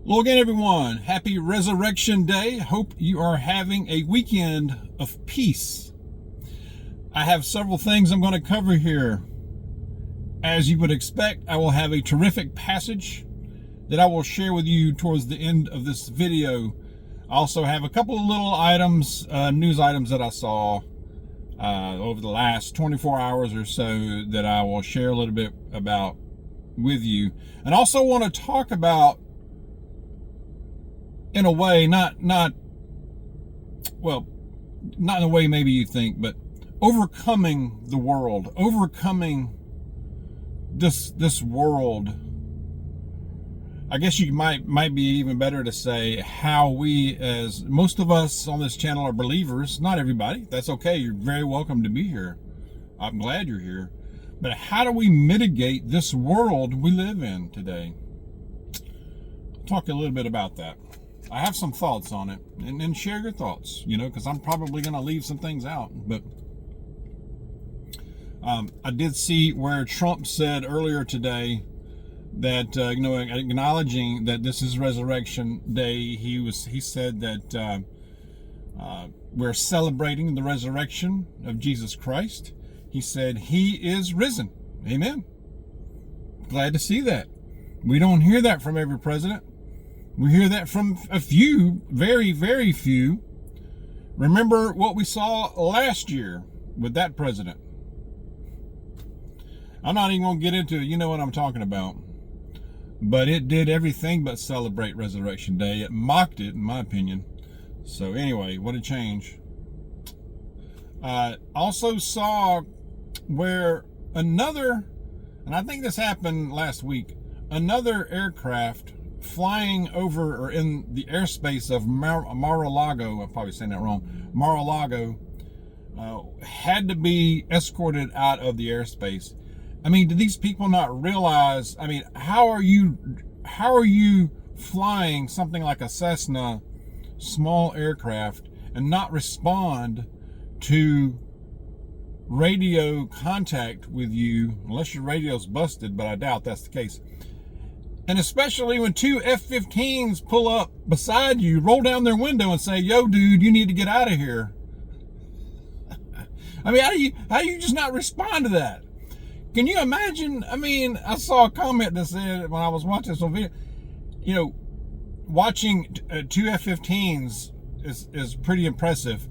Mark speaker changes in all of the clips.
Speaker 1: Hello again, everyone. Happy Resurrection Day. Hope you are having a weekend of peace. I have several things I'm going to cover here. As you would expect, I will have a terrific passage that I will share with you towards the end of this video. I also have a couple of little items, news items that I saw over the last 24 hours or so that I will share a little bit about with you. And also want to talk about, in a way, not in a way maybe you think, but overcoming the world, overcoming this world. I guess you might be even better to say how we, as most of us on this channel, are believers. Not everybody. That's okay. You're very welcome to be here. I'm glad you're here. But how do we mitigate this world we live in today? I'll talk a little bit about that. I have some thoughts on it, and then share your thoughts, because I'm probably going to leave some things out. But I did see where Trump said earlier today that, acknowledging that this is Resurrection Day, he said that we're celebrating the resurrection of Jesus Christ. He said he is risen. Amen. Glad to see that. We don't hear that from every president. We hear that from a few, very, very few. Remember what we saw last year with that president. I'm not even going to get into it. You know what I'm talking about. But it did everything but celebrate Resurrection Day. It mocked it, in my opinion. So anyway, what a change. Also saw where another, and I think this happened last week, another aircraft flying over or in the airspace of Mar-a-Lago, I'm probably saying that wrong, Mar-a-Lago, had to be escorted out of the airspace. I mean, do these people not realize, how are you flying something like a Cessna small aircraft and not respond to radio contact with you, unless your radio's busted, but I doubt that's the case. And especially when two F-15s pull up beside you, roll down their window and say, "Yo, dude, you need to get out of here." How do you just not respond to that? Can you imagine? I saw a comment that said, when I was watching some video, watching two F-15s is pretty impressive.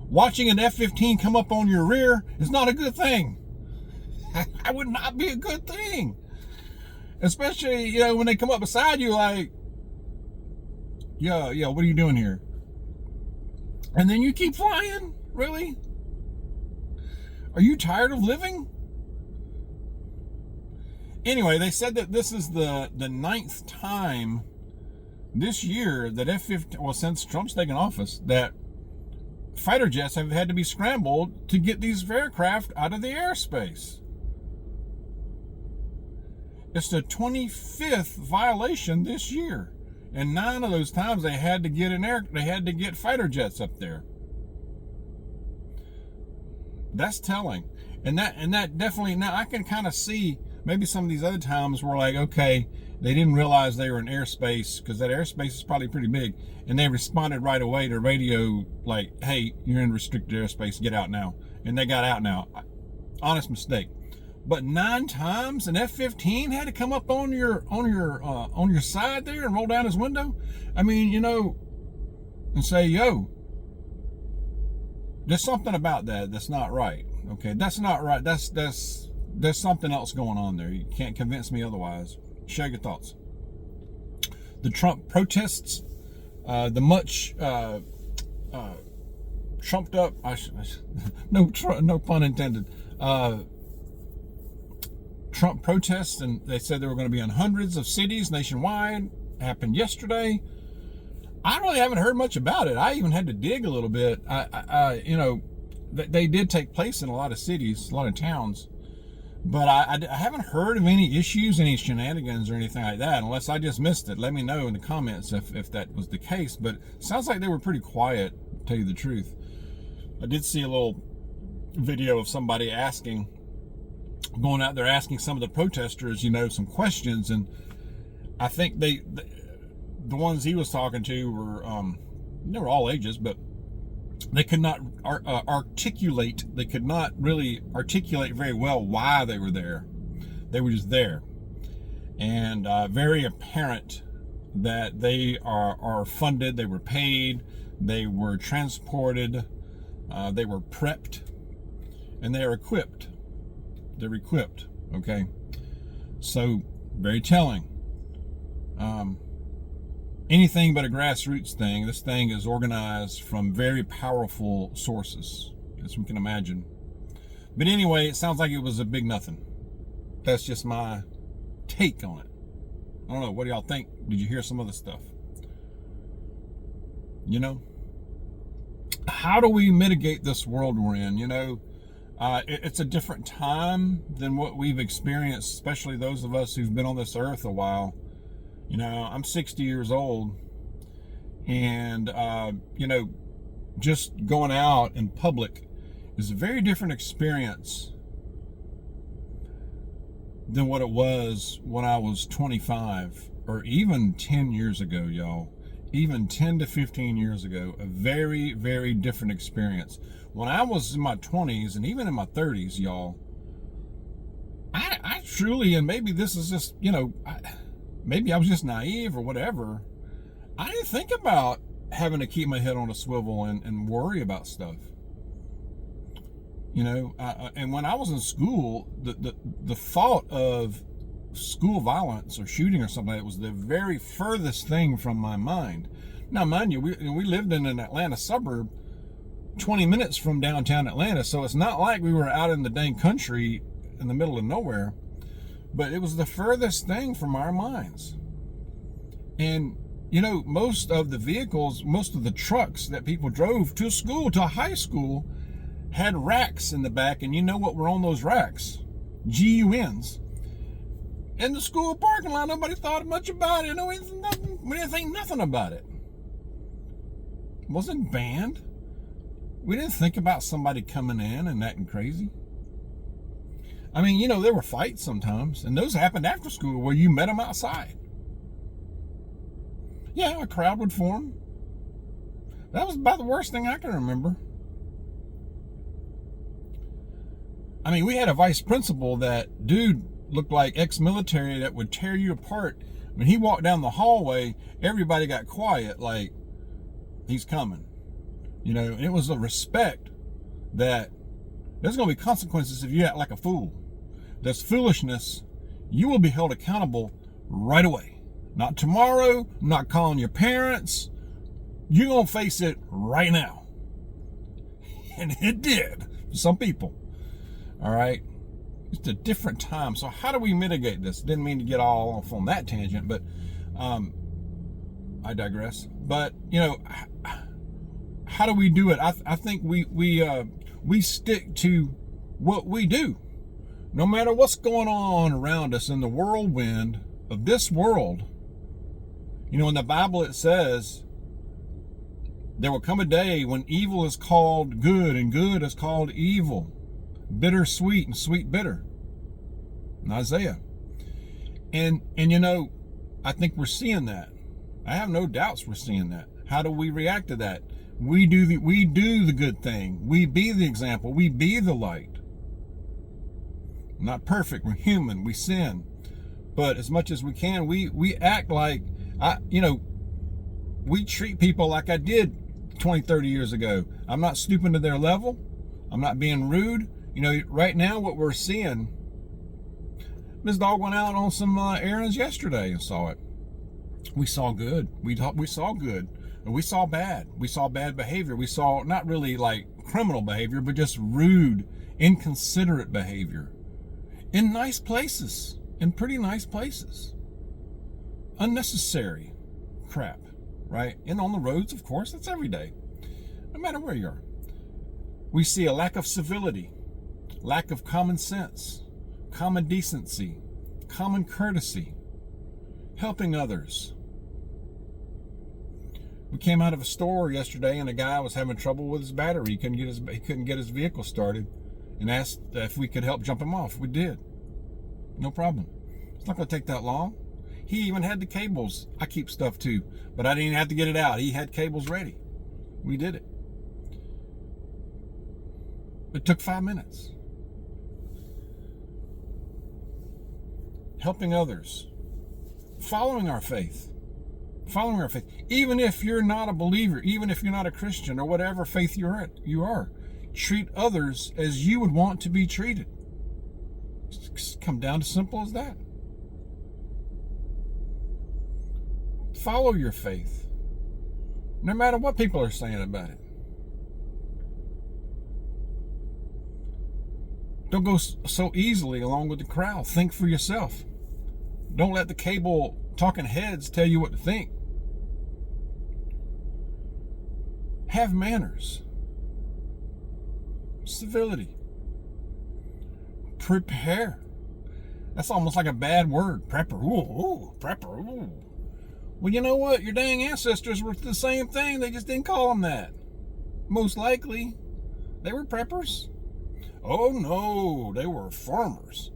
Speaker 1: Watching an F-15 come up on your rear is not a good thing. That would not be a good thing. Especially, when they come up beside you, like, yeah, what are you doing here? And then you keep flying? Really? Are you tired of living? Anyway, they said that this is the 9th time this year that F-15, well, since Trump's taken office, that fighter jets have had to be scrambled to get these aircraft out of the airspace. It's the 25th violation this year, and 9 of those times they had to get fighter jets up there. That's telling, and that definitely. Now I can kind of see maybe some of these other times were like, okay, they didn't realize they were in airspace, because that airspace is probably pretty big, and they responded right away to radio like, "Hey, you're in restricted airspace, get out now," and they got out now. Honest mistake. But 9 times an F-15 had to come up on your side there and roll down his window. And say, "Yo, there's something about that's not right." Okay, that's not right. There's something else going on there. You can't convince me otherwise. Share your thoughts. The Trump protests, the much trumped up. No pun intended. Trump protests, and they said they were going to be in hundreds of cities nationwide. Happened yesterday. I really haven't heard much about it. I even had to dig a little bit. They did take place in a lot of cities, a lot of towns, but I haven't heard of any issues, any shenanigans or anything like that, unless I just missed it. Let me know in the comments if that was the case, but it sounds like they were pretty quiet, to tell you the truth. I did see a little video of somebody going out there asking some of the protesters, some questions, and I think the ones he was talking to were, they were all ages, but they could not articulate. They could not really articulate very well why they were there. They were just there, and very apparent that they are funded. They were paid. They were transported. They were prepped, and they are equipped. They're equipped. Okay, so very telling. Anything but a grassroots thing. This thing is organized from very powerful sources, as we can imagine. But anyway, it sounds like it was a big nothing. That's just my take on it. I don't know. What do y'all think? Did you hear some of the stuff? You know, how do we mitigate this world we're in? You know, it's a different time than what we've experienced, especially those of us who've been on this earth a while. You know, I'm 60 years old, and, you know, just going out in public is a very different experience than what it was when I was 25 or even 10 years ago, y'all. Even 10 to 15 years ago, a very, very different experience. When I was in my 20s and even in my 30s, y'all, I truly, and maybe this is just, you know, maybe I was just naive or whatever. I didn't think about having to keep my head on a swivel and worry about stuff. You know, and when I was in school, the thought of school violence or shooting or something like that was the very furthest thing from my mind. Now, mind you, we lived in an Atlanta suburb 20 minutes from downtown Atlanta, so it's not like we were out in the dang country in the middle of nowhere. But it was the furthest thing from our minds. And, you know, most of the vehicles, most of the trucks that people drove to school, to high school, had racks in the back. And you know what were on those racks? GUNs. In the school parking lot, nobody thought much about it. We didn't think nothing about it. It wasn't banned. We didn't think about somebody coming in and acting crazy. I mean, you know, there were fights sometimes, and those happened after school where you met them outside. Yeah, a crowd would form. That was about the worst thing I can remember. I mean, we had a vice principal that dude looked like ex-military that would tear you apart. When he walked down the hallway, everybody got quiet, like, he's coming. You know, and it was a respect that there's going to be consequences if you act like a fool. That's foolishness. You will be held accountable right away. Not tomorrow, not calling your parents. You're going to face it right now. And it did for some people. All right. It's a different time. So how do we mitigate this? Didn't mean to get all off on that tangent, but I digress. But, you know, how do we do it? I think we stick to what we do. No matter what's going on around us in the whirlwind of this world. You know, in the Bible it says, there will come a day when evil is called good and good is called evil. Bitter sweet and sweet bitter. In Isaiah. And you know, I think we're seeing that. I have no doubts we're seeing that. How do we react to that? We do the good thing. We be the example. We be the light. Not perfect. We're human. We sin. But as much as we can, we act like, you know, we treat people like I did 20, 30 years ago. I'm not stooping to their level. I'm not being rude. You know, right now what we're seeing, Ms. Dog went out on some errands yesterday and saw it. We saw good. We saw good. We saw bad. We saw bad behavior. We saw not really like criminal behavior, but just rude, inconsiderate behavior. In nice places. In pretty nice places. Unnecessary crap, right? And on the roads, of course, that's every day. No matter where you are. We see a lack of civility, lack of common sense, common decency, common courtesy, helping others. We came out of a store yesterday and a guy was having trouble with his battery. He couldn't get his vehicle started and asked if we could help jump him off. We did. No problem. It's not going to take that long. He even had the cables. I keep stuff too, but I didn't have to get it out. He had cables ready. We did it. It took 5 minutes. Helping others. Following our faith. Following our faith. Even if you're not a believer, even if you're not a Christian or whatever faith you are, treat others as you would want to be treated. It's come down to simple as that. Follow your faith, no matter what people are saying about it. Don't go so easily along with the crowd. Think for yourself. Don't let the cable talking heads tell you what to think. Have manners. Civility. Prepare. That's almost like a bad word. Prepper. Ooh, prepper. Ooh. Well, you know what? Your dang ancestors were the same thing. They just didn't call them that. Most likely, they were preppers. Oh no, they were farmers.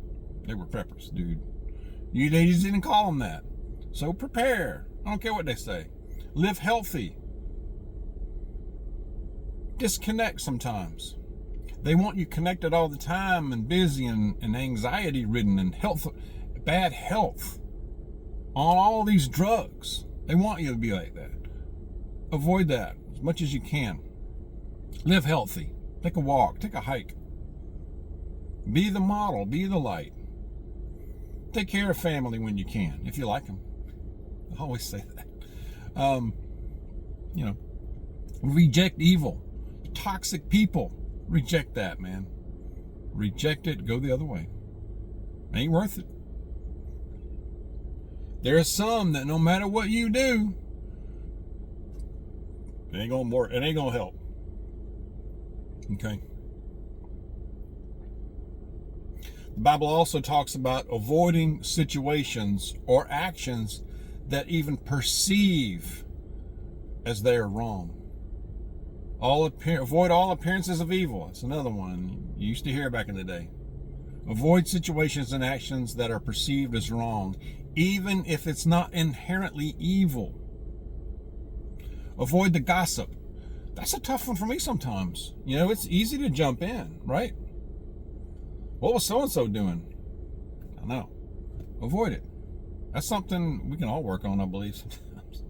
Speaker 1: They were preppers, dude. They just didn't call them that. So prepare. I don't care what they say. Live healthy. Disconnect sometimes. They want you connected all the time and busy and anxiety ridden and bad health on all these drugs. They want you to be like that. Avoid that as much as you can. Live healthy. Take a walk. Take a hike. Be the model. Be the light. Take care of family when you can, if you like them. I always say that. Reject evil. Toxic people. Reject that, man. Reject it. Go the other way. Ain't worth it. There are some that no matter what you do, it ain't gonna work. It ain't gonna help. Okay. The Bible also talks about avoiding situations or actions that even perceive as they are wrong. Avoid all appearances of evil. That's another one you used to hear back in the day. Avoid situations and actions that are perceived as wrong, even if it's not inherently evil. Avoid the gossip. That's a tough one for me sometimes. It's easy to jump in, right? What was so-and-so doing? I don't know. Avoid it. That's something we can all work on, I believe, sometimes.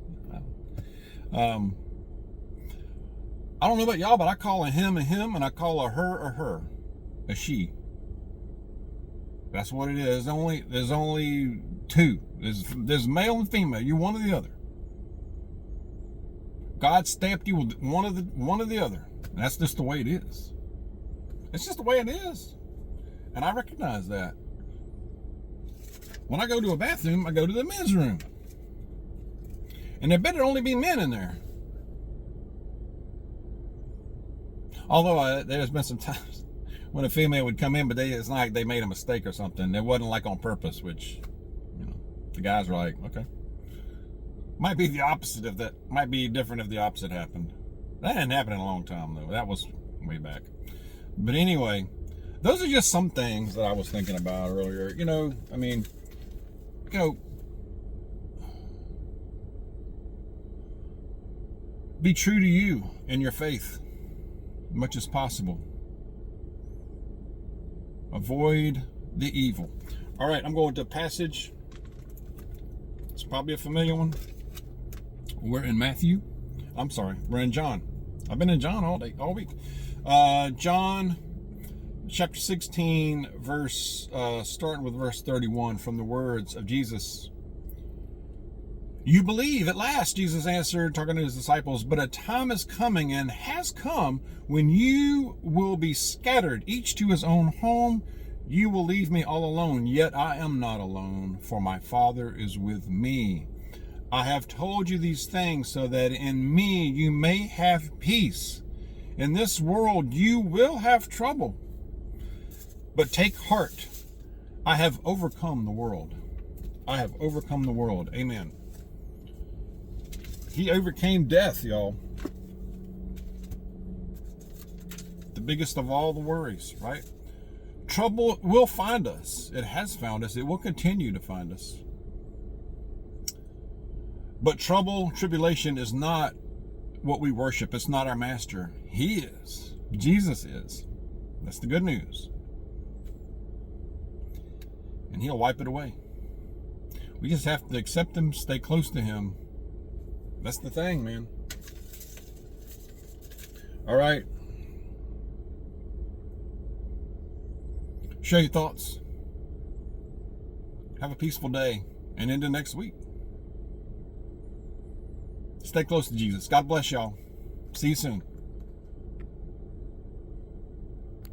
Speaker 1: I don't know about y'all, but I call a him, and I call a her, a she. That's what it is. There's only two. There's male and female. You're one or the other. God stamped you with one or the other. And that's just the way it is. It's just the way it is. And I recognize that. When I go to a bathroom, I go to the men's room. And there better only be men in there. Although there's been some times when a female would come in, but it's like they made a mistake or something. It wasn't like on purpose, which, the guys were like, okay. Might be the opposite of that. Might be different if the opposite happened. That didn't happen in a long time, though. That was way back. But anyway, those are just some things that I was thinking about earlier. Be true to you and your faith as much as possible. Avoid the evil. All right, I'm going to a passage. It's probably a familiar one. We're in Matthew. We're in John. I've been in John all week. John chapter 16, starting with verse 31, from the words of Jesus. You believe at last, Jesus answered, talking to his disciples, but a time is coming and has come when you will be scattered, each to his own home. You will leave me all alone, yet I am not alone, for my Father is with me. I have told you these things so that in me you may have peace. In this world you will have trouble, but take heart. I have overcome the world. I have overcome the world. Amen. He overcame death, y'all. The biggest of all the worries, right? Trouble will find us. It has found us. It will continue to find us. But trouble, tribulation is not what we worship. It's not our master. He is. Jesus is. That's the good news. And he'll wipe it away. We just have to accept him, stay close to him. That's the thing, man. All right. Share your thoughts. Have a peaceful day and into next week. Stay close to Jesus. God bless y'all. See you soon.